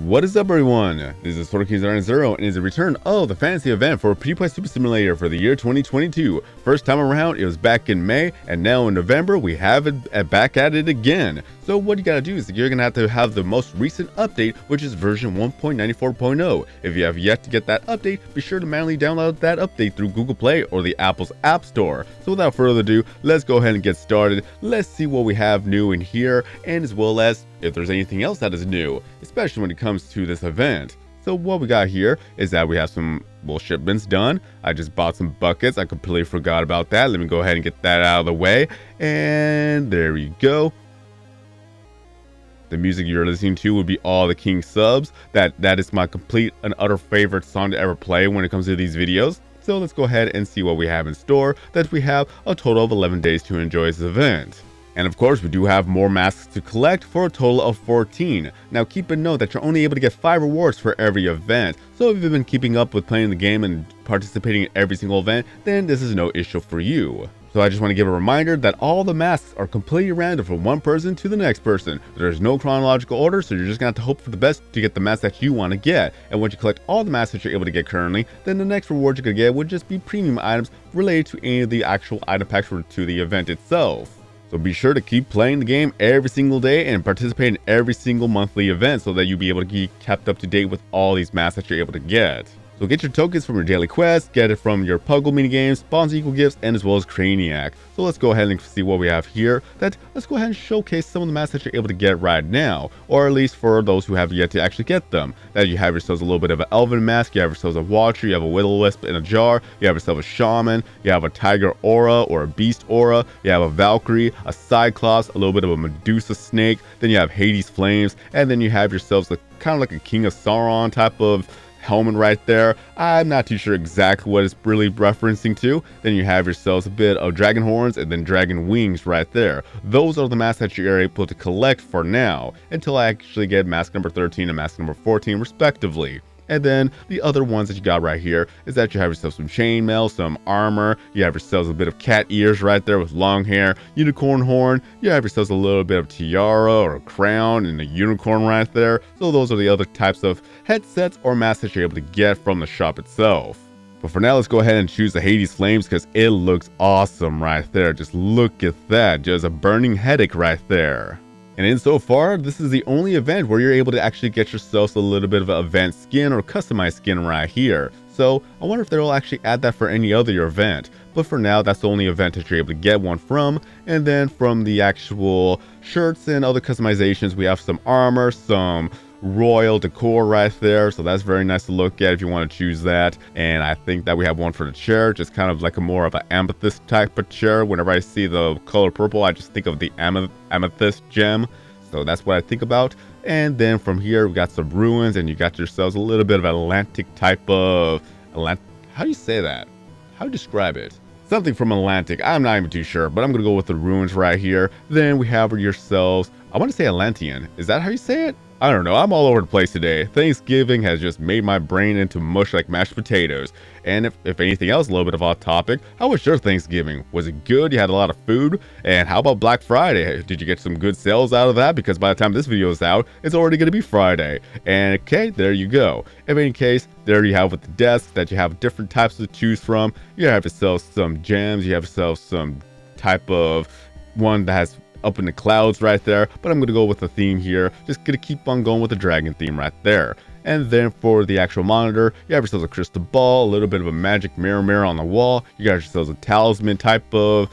What is up, everyone? This is SordoKings090 and it is a return of the fantasy event for Pewdiepie Super Simulator for the year 2022. First time around, it was back in May, and now in November, we have it back at it again. So what you gotta do is you're gonna have the most recent update, which is version 1.94.0. If you have yet to get that update, be sure to manually download that update through Google Play or the Apple's App Store. So without further ado, let's go ahead and get started. Let's see what we have new in here, and as well as if there's anything else that is new, especially when it comes to this event. So what we got here is that we have some shipments done. I just bought some buckets. I completely forgot about that. Let me go ahead and get that out of the way. And there we go. The music you're listening to would be all the King subs. That is my complete and utter favorite song to ever play when it comes to these videos. So let's go ahead and see what we have in store. That we have a total of 11 days to enjoy this event. And of course, we do have more masks to collect for a total of 14. Now keep in note that you're only able to get 5 rewards for every event. So if you've been keeping up with playing the game and participating in every single event, then this is no issue for you. So I just want to give a reminder that all the masks are completely random from one person to the next person. There's no chronological order, so you're just going to have to hope for the best to get the mask that you want to get. And once you collect all the masks that you're able to get currently, then the next reward you're going to get would just be premium items related to any of the actual item packs to the event itself. So be sure to keep playing the game every single day and participate in every single monthly event so that you'll be able to be kept up to date with all these masks that you're able to get. So get your tokens from your daily quests, get it from your Puggle minigames, spawns equal gifts, and as well as Craniac. So let's go ahead and see what we have here. Let's go ahead and showcase some of the masks that you're able to get right now, or at least for those who have yet to actually get them. That you have yourselves a little bit of an Elven mask, you have yourselves a Watcher, you have a Will-O-Wisp in a jar, you have yourself a Shaman, you have a Tiger Aura or a Beast Aura, you have a Valkyrie, a Cyclops, a little bit of a Medusa Snake, then you have Hades Flames, and then you have yourselves kind of like a King of Sauron type of helmet right there. I'm not too sure exactly what it's really referencing to. Then you have yourselves a bit of dragon horns and then dragon wings right there. Those are the masks that you're able to collect for now, until I actually get mask number 13 and mask number 14 respectively. And then the other ones that you got right here is that you have yourself some chainmail, some armor, you have yourselves a bit of cat ears right there with long hair, unicorn horn, you have yourselves a little bit of tiara or a crown and a unicorn right there. So those are the other types of headsets or masks that you're able to get from the shop itself. But for now, let's go ahead and choose the Hades Flames because it looks awesome right there. Just look at that, just a burning headache right there. And insofar, this is the only event where you're able to actually get yourselves a little bit of an event skin or customized skin right here. So I wonder if they'll actually add that for any other event. But for now, that's the only event that you're able to get one from. And then from the actual shirts and other customizations, we have some armor, some royal decor right there, so that's very nice to look at if you want to choose that. And I think that we have one for the chair, just kind of like a more of an amethyst type of chair. Whenever I see the color purple, I just think of the amethyst gem, so that's what I think about. And then from here we got some ruins, and you got yourselves a little bit of Atlantic type of how do you say that? How do you describe it? Something from Atlantic. I'm not even too sure, but I'm gonna go with the ruins right here. Then we have yourselves, I want to say Atlantean. Is that how you say it? I don't know, I'm all over the place today. Thanksgiving has just made my brain into mush like mashed potatoes. And if anything else, a little bit of off topic, how was your Thanksgiving? Was it good? You had a lot of food? And how about Black Friday? Did you get some good sales out of that? Because by the time this video is out, it's already going to be Friday. And okay, there you go. In any case, there you have with the desks that you have different types to choose from. You have yourself some gems, you have yourself some type of one that has up in the clouds right there, but I'm gonna go with the theme here. Just gonna keep on going with the dragon theme right there. And then for the actual monitor, you have yourselves a crystal ball, a little bit of a magic mirror on the wall. You got yourselves a talisman type of,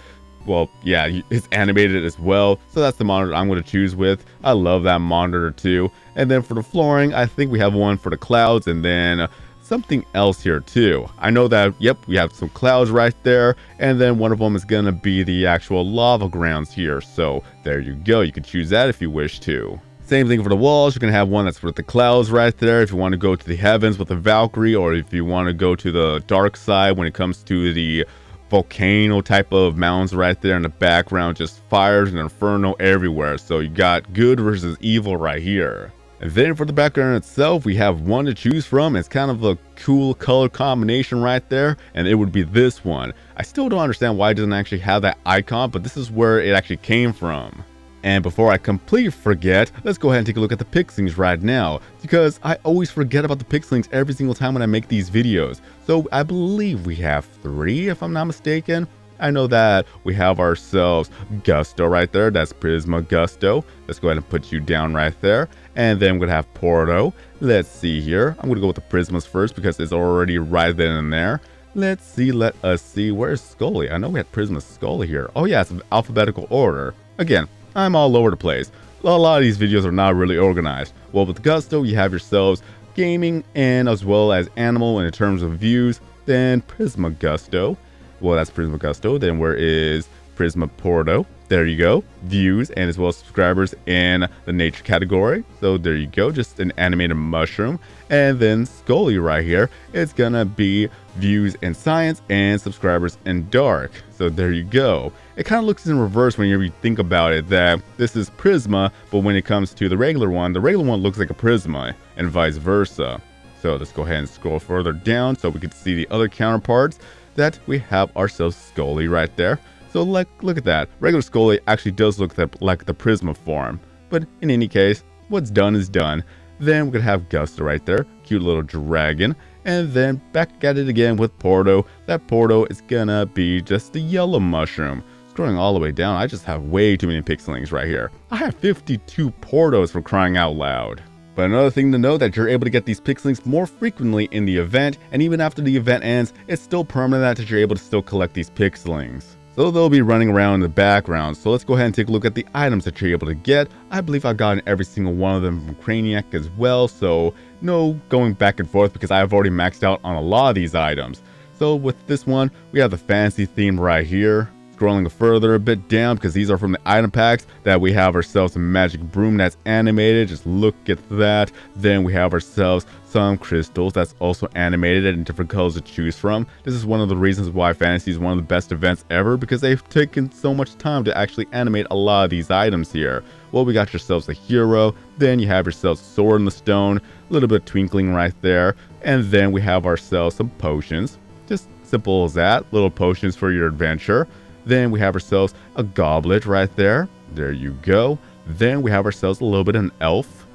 well, yeah, it's animated as well. So that's the monitor I'm going to choose with. I love that monitor too. And then for the flooring, I think we have one for the clouds, and then something else here too. I know that, yep, we have some clouds right there, and then one of them is gonna be the actual lava grounds here. So there you go, you can choose that if you wish to. Same thing for the walls, you're gonna have one that's with the clouds right there if you want to go to the heavens with the Valkyrie, or if you want to go to the dark side when it comes to the volcano type of mountains right there in the background, just fires and inferno everywhere. So you got good versus evil right here. And then for the background itself, we have one to choose from. It's kind of a cool color combination right there, and it would be this one. I still don't understand why it doesn't actually have that icon, but this is where it actually came from. And before I completely forget, let's go ahead and take a look at the Pixelings right now, because I always forget about the Pixelings every single time when I make these videos. So I believe we have 3, if I'm not mistaken. I know that we have ourselves Gusto right there. That's Prisma Gusto. Let's go ahead and put you down right there. And then we're going to have Porto. Let's see here. I'm going to go with the Prismas first because it's already right then and there. Let's see. Let us see. Where's Scully? I know we had Prisma Scully here. Oh yeah, it's in alphabetical order. Again, I'm all over the place. A lot of these videos are not really organized. Well, with Gusto, you have yourselves gaming and as well as animal in terms of views. Then Prisma Gusto. Well, that's Prisma Gusto. Then where is Prisma Porto? There you go. Views and as well as subscribers in the nature category. So there you go. Just an animated mushroom. And then Scully right here. It's gonna be views in science and subscribers in dark. So there you go. It kind of looks in reverse when you think about it, that this is Prisma, but when it comes to the regular one looks like a Prisma and vice versa. So let's go ahead and scroll further down so we can see the other counterparts. That we have ourselves Scully right there. So look at that. Regular Scully actually does look like the Prisma form. But in any case, what's done is done. Then we're going to have Gusto right there. Cute little dragon. And then back at it again with Porto. That Porto is going to be just the yellow mushroom. Scrolling all the way down, I just have way too many Pixelings right here. I have 52 Portos for crying out loud. But another thing to know that you're able to get these Pixelings more frequently in the event, and even after the event ends, it's still permanent that you're able to still collect these Pixelings. So they'll be running around in the background. So let's go ahead and take a look at the items that you're able to get. I believe I've gotten every single one of them from Craniac as well, so no going back and forth because I've already maxed out on a lot of these items. So with this one, we have the fantasy theme right here. Scrolling further a bit down because these are from the item packs that we have ourselves a magic broom that's animated. Just look at that. Then we have ourselves some crystals that's also animated and different colors to choose from. This is one of the reasons why Fantasy is one of the best events ever, because they've taken so much time to actually animate a lot of these items here. Well, we got yourselves a hero. Then you have yourselves sword in the stone. A little bit of twinkling right there. And then we have ourselves some potions. Just simple as that. Little potions for your adventure. Then we have ourselves a goblet right there. There you go. Then we have ourselves a little bit of an elf.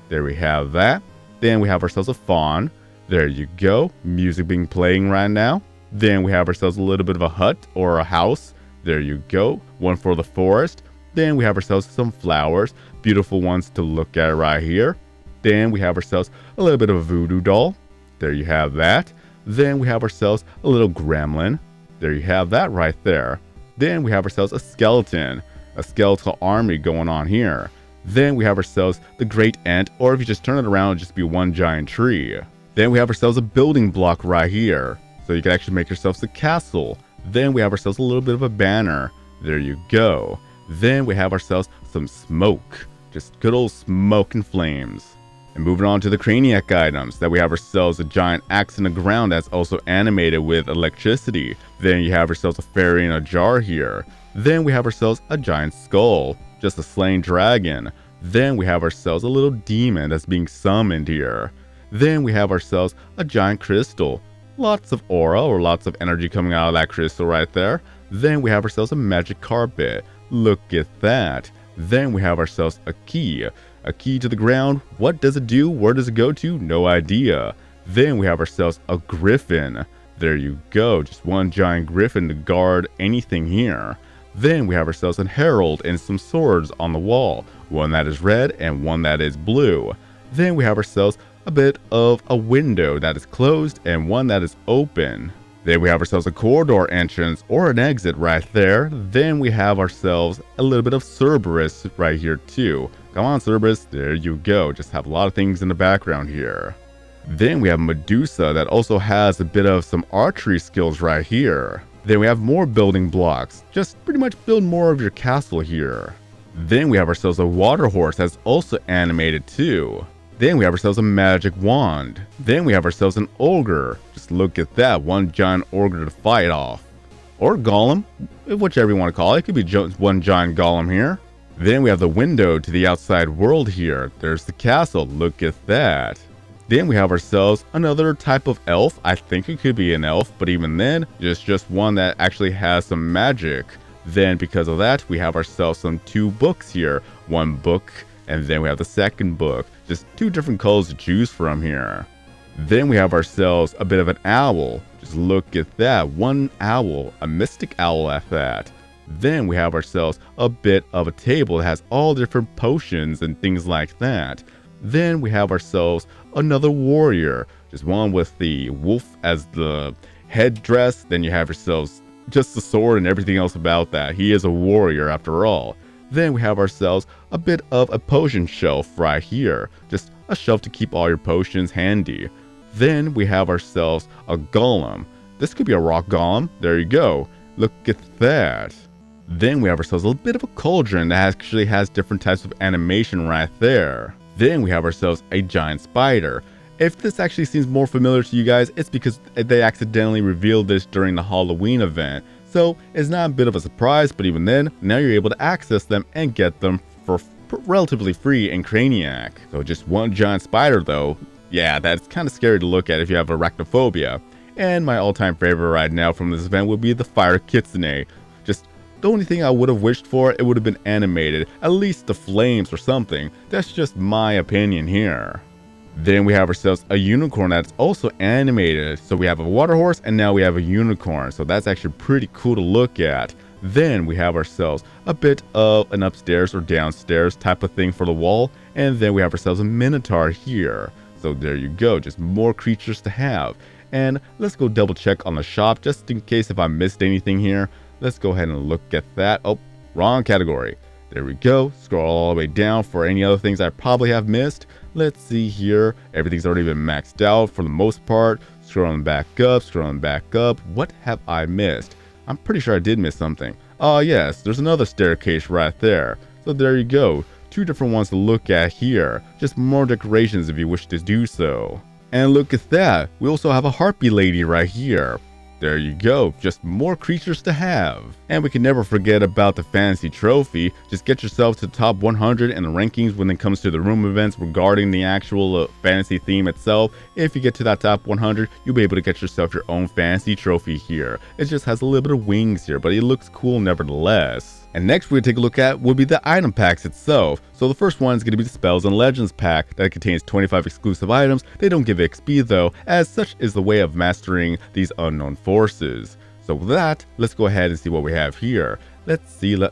There we have that. Then we have ourselves a fawn. There you go. Music being playing right now. Then we have ourselves a little bit of a hut or a house. There you go. One for the forest. Then we have ourselves some flowers. Beautiful ones to look at right here. Then we have ourselves a little bit of a voodoo doll. There you have that. Then we have ourselves a little gremlin. There you have that right there. Then we have ourselves a skeleton, a skeletal army going on here. Then we have ourselves the great ant, or if you just turn it around, it'll just be one giant tree. Then we have ourselves a building block right here, so you can actually make yourselves a castle. Then we have ourselves a little bit of a banner. There you go. Then we have ourselves some smoke, just good old smoke and flames. And moving on to the Craniac items, that we have ourselves a giant axe in the ground that's also animated with electricity. Then you have ourselves a fairy in a jar here. Then we have ourselves a giant skull, just a slain dragon. Then we have ourselves a little demon that's being summoned here. Then we have ourselves a giant crystal. Lots of aura or lots of energy coming out of that crystal right there. Then we have ourselves a magic carpet. Look at that. Then we have ourselves a key. A key to the ground. What does it do? Where does it go to? No idea. Then we have ourselves a griffin. There you go. Just one giant griffin to guard anything here. Then we have ourselves a herald and some swords on the wall. One that is red and one that is blue. Then we have ourselves a bit of a window that is closed and one that is open. Then we have ourselves a corridor entrance or an exit right there. Then we have ourselves a little bit of Cerberus right here too. Come on, Cerberus. There you go. Just have a lot of things in the background here. Then we have Medusa that also has a bit of some archery skills right here. Then we have more building blocks. Just pretty much build more of your castle here. Then we have ourselves a water horse that's also animated too. Then we have ourselves a magic wand. Then we have ourselves an ogre. Just look at that. One giant ogre to fight off. Or golem. Whichever you want to call it. It could be one giant golem here. Then we have the window to the outside world here. There's the castle. Look at that. Then we have ourselves another type of elf. I think it could be an elf, but even then, just one that actually has some magic. Then because of that, we have ourselves some 2 books here. 1 book, and then we have the second book. Just 2 different colors to choose from here. Then we have ourselves a bit of an owl. Just look at that, 1 owl, a mystic owl at that. Then we have ourselves a bit of a table that has all different potions and things like that. Then we have ourselves another warrior, just one with the wolf as the headdress. Then you have yourselves just the sword and everything else about that. He is a warrior after all. Then we have ourselves a bit of a potion shelf right here, just a shelf to keep all your potions handy. Then we have ourselves a golem. This could be a rock golem. There you go. Look at that. Then we have ourselves a bit of a cauldron that actually has different types of animation right there. Then we have ourselves a giant spider. If this actually seems more familiar to you guys, it's because they accidentally revealed this during the Halloween event. So it's not a bit of a surprise, but even then, now you're able to access them and get them for relatively free in Craniac. So just 1 giant spider though, yeah, that's kind of scary to look at if you have arachnophobia. And my all-time favorite right now from this event would be the Fire Kitsune. Just the only thing I would have wished for, it would have been animated, at least the flames or something. That's just my opinion here. Then we have ourselves a unicorn that's also animated. So we have a water horse and now we have a unicorn. So that's actually pretty cool to look at. Then we have ourselves a bit of an upstairs or downstairs type of thing for the wall. And then we have ourselves a minotaur here. So there you go, just more creatures to have. And let's go double check on the shop just in case if I missed anything here. Let's go ahead and look at that. Oh, wrong category. There we go. Scroll all the way down for any other things I probably have missed. Let's see here. Everything's already been maxed out for the most part. Scrolling back up, scrolling back up. What have I missed? I'm pretty sure I did miss something. Oh yes, there's another staircase right there. So there you go. 2 different ones to look at here. Just more decorations if you wish to do so. And look at that. We also have a harpy lady right here. There you go, just more creatures to have. And we can never forget about the fantasy trophy. Just get yourself to the top 100 in the rankings when it comes to the room events regarding the actual fantasy theme itself. If you get to that top 100, you'll be able to get yourself your own fantasy trophy here. It just has a little bit of wings here, but it looks cool nevertheless. And next we're going to take a look at will be the item packs itself. So the first one is going to be the Spells and Legends pack that contains 25 exclusive items. They don't give XP though, as such is the way of mastering these unknown forces. So with that, let's go ahead and see what we have here. Let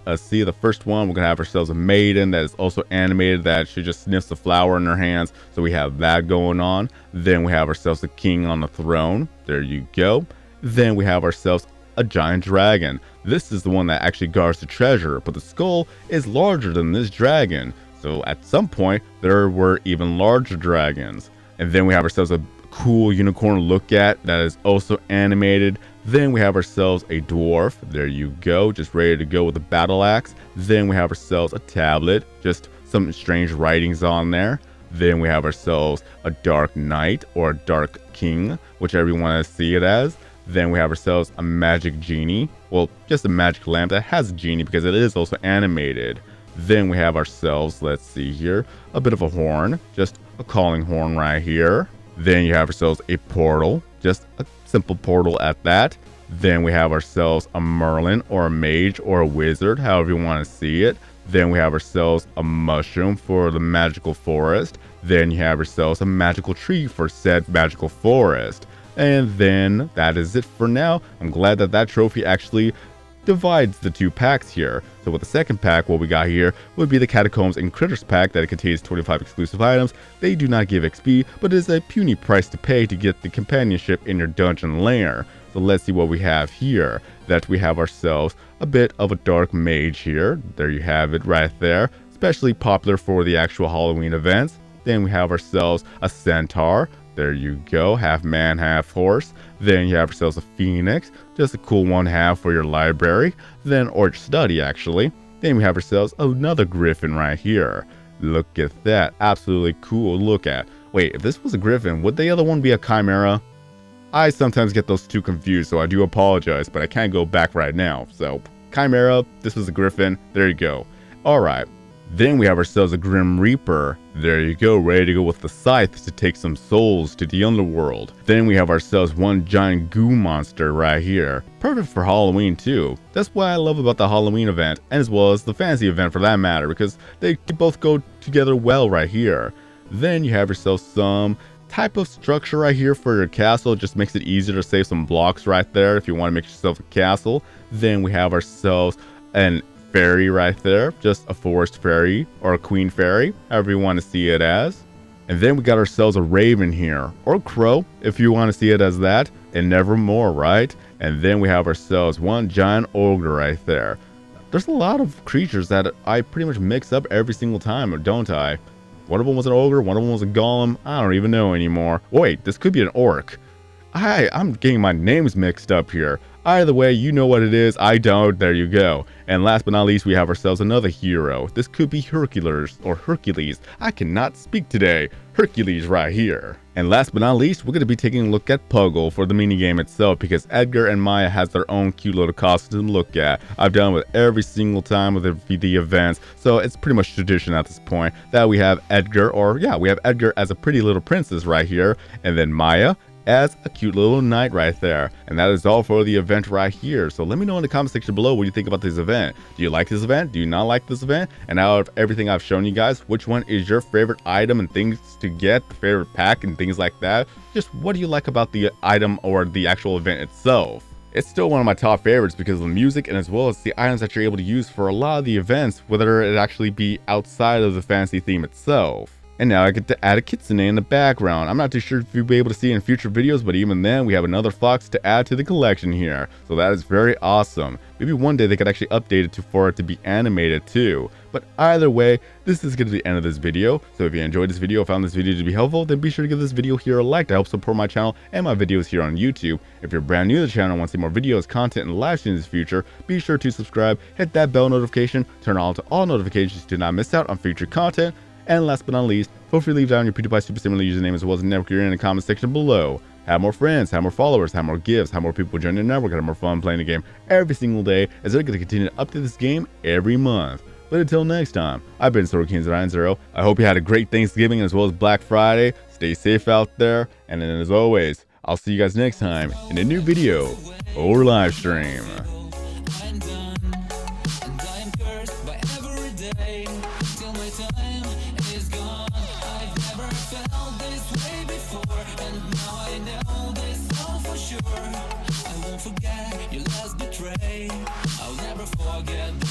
us see the first one. We're going to have ourselves a maiden that is also animated that she just sniffs a flower in her hands. So we have that going on. Then we have ourselves a king on the throne. There you go. Then we have ourselves a giant dragon. This is the one that actually guards the treasure, but the skull is larger than this dragon. So at some point, there were even larger dragons. And then we have ourselves a cool unicorn look at that is also animated. Then we have ourselves a dwarf. There you go, just ready to go with the battle axe. Then we have ourselves a tablet, just some strange writings on there. Then we have ourselves a dark knight or a dark king, whichever you want to see it as. Then we have ourselves a magic genie. Well, just a magic lamp that has a genie because it is also animated. Then we have ourselves, let's see here, a bit of a horn, just a calling horn right here. Then you have ourselves a portal, just a simple portal at that. Then we have ourselves a Merlin or a mage or a wizard, however you want to see it. Then we have ourselves a mushroom for the magical forest. Then you have ourselves a magical tree for said magical forest. And then that is it for now. I'm glad that that trophy actually divides the 2 packs here. So with the second pack, what we got here would be the Catacombs and Critters pack that contains 25 exclusive items. They do not give XP, but it is a puny price to pay to get the companionship in your dungeon lair. So let's see what we have here. That we have ourselves a bit of a dark mage here. There you have it right there. Especially popular for the actual Halloween events. Then we have ourselves a centaur. There you go, half man, half horse. Then you have yourselves a phoenix, just a cool one to have for your library. Then, or your study actually. Then we have ourselves another griffin right here. Look at that, absolutely cool to look at. Wait, if this was a griffin, would the other one be a chimera? I sometimes get those 2 confused, so I do apologize, but I can't go back right now. So, chimera, this was a griffin, there you go. Alright. Then we have ourselves a Grim Reaper. There you go, ready to go with the scythe to take some souls to the underworld. Then we have ourselves one giant goo monster right here. Perfect for Halloween too. That's what I love about the Halloween event, and as well as the fantasy event for that matter, because they both go together well right here. Then you have yourself some type of structure right here for your castle. It just makes it easier to save some blocks right there if you want to make yourself a castle. Then we have ourselves an fairy right there, just a forest fairy or a queen fairy, however you want to see it as. And then we got ourselves a raven here, or crow if you want to see it as that, and nevermore, right? And then we have ourselves one giant ogre right there. There's a lot of creatures that I pretty much mix up every single time, don't I? One of them was an ogre, one of them was a golem, I don't even know anymore. Wait, this could be an orc. I'm getting my names mixed up here. Either way, you know what it is, I don't, there you go. And last but not least, we have ourselves another hero. This could be Hercules, or Hercules. I cannot speak today. Hercules right here. And last but not least, we're going to be taking a look at Puggle for the minigame itself, because Edgar and Maya has their own cute little costume to look at. I've done it with every single time with the events, so it's pretty much tradition at this point that we have Edgar, or yeah, we have Edgar as a pretty little princess right here, and then Maya as a cute little knight right there. And that is all for the event right here. So let me know in the comment section below what you think about this event. Do you like this event? Do you not like this event? And out of everything I've shown you guys, which one is your favorite item and things to get, the favorite pack and things like that? Just what do you like about the item or the actual event itself? It's still one of my top favorites because of the music and as well as the items that you're able to use for a lot of the events, whether it actually be outside of the fantasy theme itself. And now I get to add a kitsune in the background. I'm not too sure if you'll be able to see it in future videos, but even then, we have another fox to add to the collection here. So that is very awesome. Maybe one day they could actually update it for it to be animated too. But either way, this is going to be the end of this video. So if you enjoyed this video, found this video to be helpful, then be sure to give this video here a like to help support my channel and my videos here on YouTube. If you're brand new to the channel and want to see more videos, content, and live streams in the future, be sure to subscribe, hit that bell notification, turn on to all notifications to not miss out on future content. And last but not least, feel free to leave down your Pewdiepie Super Similar username as well as a network you're in the comment section below. Have more friends, have more followers, have more gifts, have more people join the network, have more fun playing the game every single day as they're going to continue to update this game every month. But until next time, I've been SwordKings90. I hope you had a great Thanksgiving as well as Black Friday. Stay safe out there, and then as always, I'll see you guys next time in a new video or live stream. Forget your last betray. I'll never forget.